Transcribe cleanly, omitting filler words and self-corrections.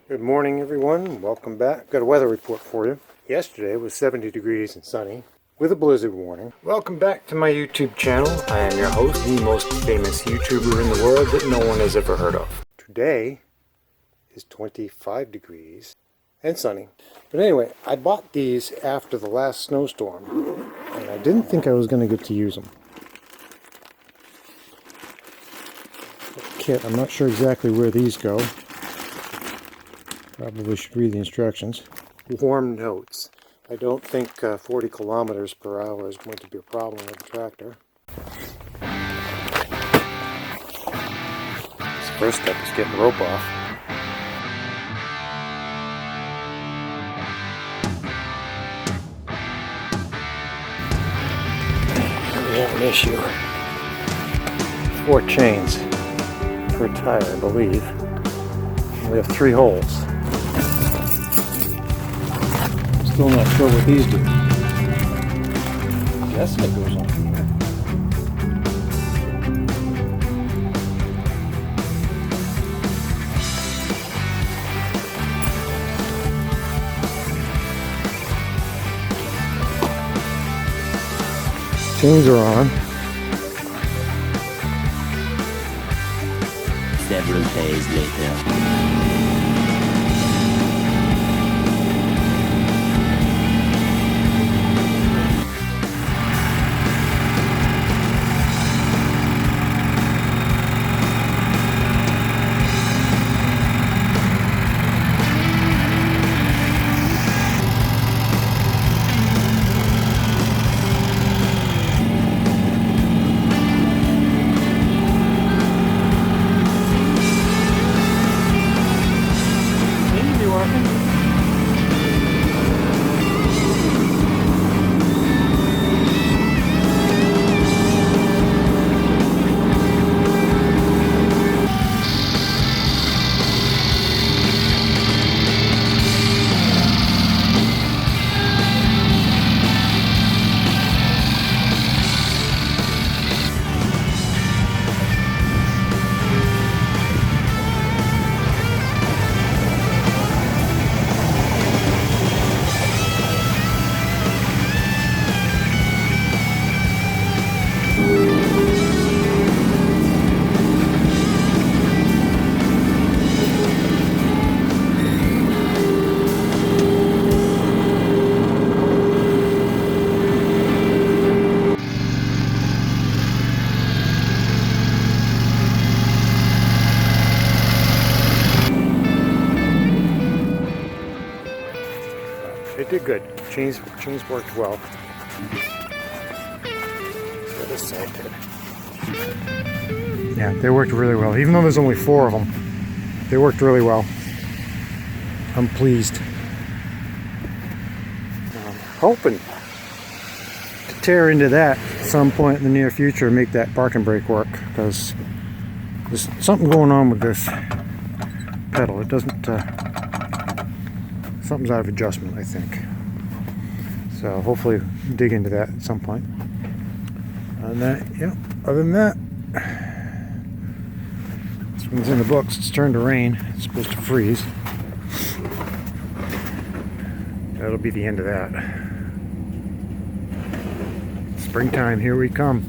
Good morning, everyone. Welcome back. Got a weather report for you. Yesterday was 70 degrees and sunny with a blizzard warning. Welcome back to my YouTube channel. I am your host, the most famous YouTuber in the world that no one has ever heard of. Today is 25 degrees and sunny. But anyway, I bought these after the last snowstorm, and I didn't think I was going to get to use them. Kit, I'm not sure exactly where these go. Probably should read the instructions. Warm notes. I don't think 40 kilometers per hour is going to be a problem with the tractor. This first step is getting the rope off. We have an issue. 4 chains per tire, I believe. We have 3 holes. Still not sure what these do. I'm guessing it goes on here. Chains are on. Several days later. It did good. Chains worked well. So this side did. Yeah, they worked really well. Even though there's only 4 of them, they worked really well. I'm pleased. I'm hoping to tear into that at some point in the near future and make that parking brake work, because there's something going on with this pedal. It doesn't. Something's out of adjustment, I think. So hopefully dig into that at some point. And that, yeah, other than that, this one's in the books. It's turned to rain. It's supposed to freeze. That'll be the end of that. Springtime, here we come.